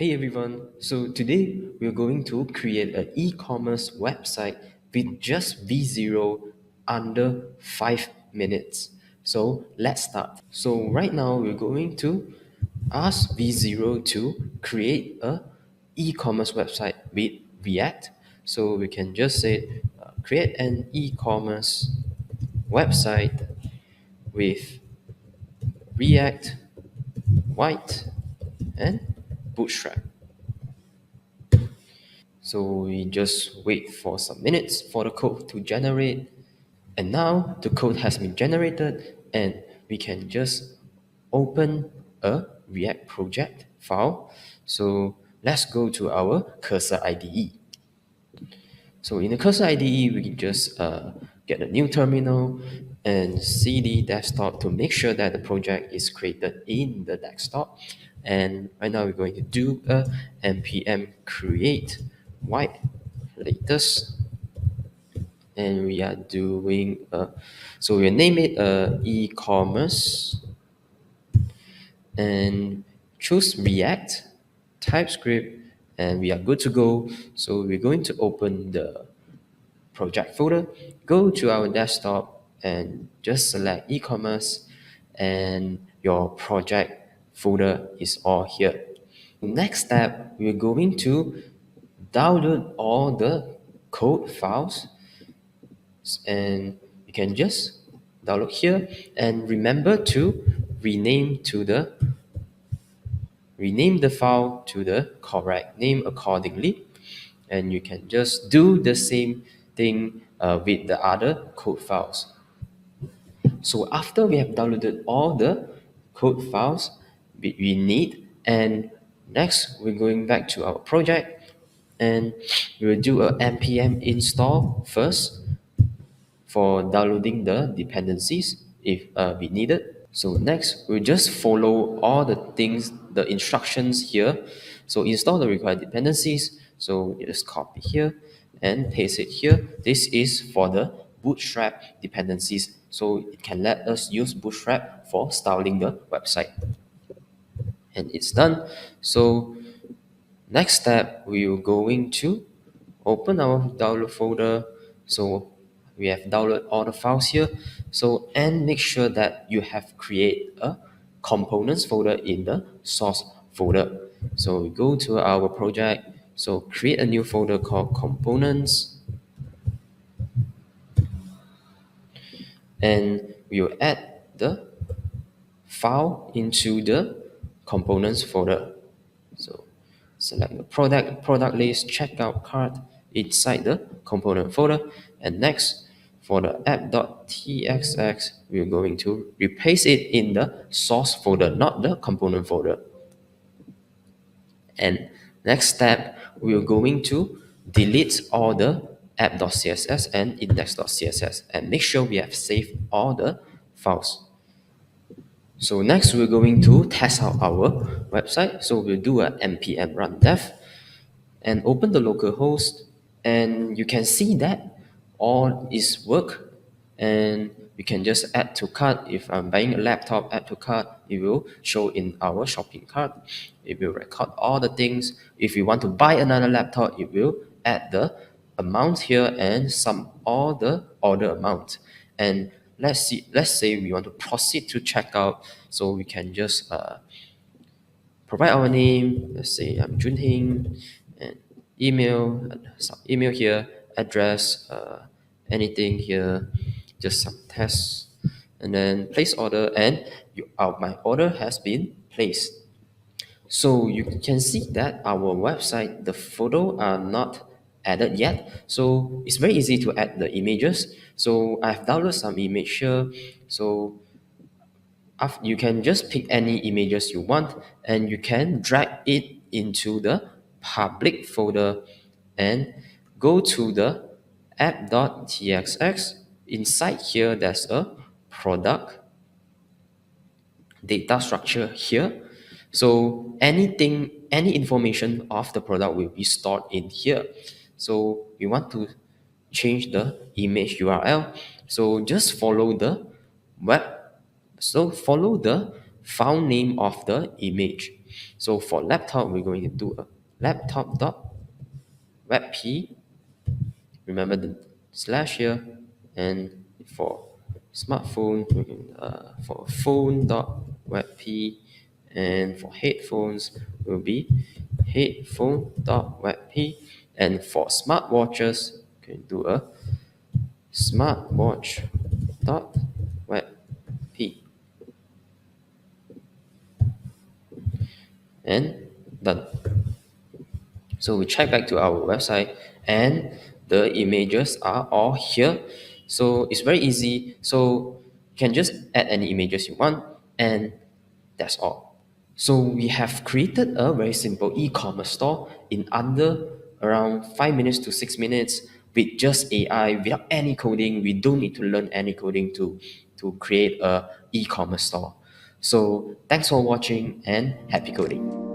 Hey everyone, so today we're going to create an e-commerce website with just V0 under 5 minutes. So let's start. So right now we're going to ask V0 to create a e-commerce website with React. So we can just say create an e-commerce website with React, White, and Bootstrap. So we just wait for some minutes for the code to generate. And now the code has been generated and we can just open a React project file. So let's go to our cursor IDE. So in the cursor IDE, we can just get a new terminal and cd desktop to make sure that the project is created in the desktop. And right now we're going to do a npm create white latest, and we are doing so we'll name it e-commerce and choose React, TypeScript, and we are good to go. So we're going to open the project folder, go to our desktop and just select e-commerce, and your project folder is all here. Next step, we're going to download all the code files, and you can just download here, and remember to rename to the rename the file to the correct name accordingly. And you can just do the same thing with the other code files. So after we have downloaded all the code files we need, and next we're going back to our project, and we'll do a npm install first for downloading the dependencies if we need it. So next, we'll just follow all the things, the instructions here. So install the required dependencies. So you just copy here and paste it here. This is for the Bootstrap dependencies. So it can let us use Bootstrap for styling the website. And it's done. So next step, we're going to open our download folder. So we have downloaded all the files here. So, and make sure that you have create a components folder in the source folder. So we go to our project. So create a new folder called components, and we will add the file into the components folder. So select the product list, checkout cart inside the component folder. And next, for the app.txx, we're going to replace it in the source folder, not the component folder. And next step, we're going to delete all the app.css and index.css and make sure we have saved all the files. So next we're going to test out our website. So we'll do a npm run dev and open the local host, and you can see that all is work, and we can just add to cart. If I'm buying a laptop, add to cart, it will show in our shopping cart. It will record all the things. If you want to buy another laptop, it will add the amount here and sum all the order amount. And let's say we want to proceed to checkout, so we can just provide our name. Let's say I'm Junhing, and email, some email here, address, anything here, just some tests, and then place order, and my order has been placed. So you can see that our website, the photo are not added yet. So it's very easy to add the images. So I've downloaded some image here. So you can just pick any images you want, and you can drag it into the public folder and go to the app.txx. Inside here, there's a product data structure here. So any information of the product will be stored in here. So we want to change the image URL. So just follow the web. So follow the file name of the image. So for laptop, we're going to do a laptop.webp. Remember the slash here. And for smartphone, we can, for phone.webp. And for headphones, will be headphone.webp. And for smartwatches, you can do a smartwatch.webp. And done. So we check back to our website and the images are all here. So it's very easy. So you can just add any images you want and that's all. So we have created a very simple e-commerce store in under around 5 minutes to 6 minutes with just AI without any coding. We don't need to learn any coding to create a e-commerce store. So thanks for watching and happy coding.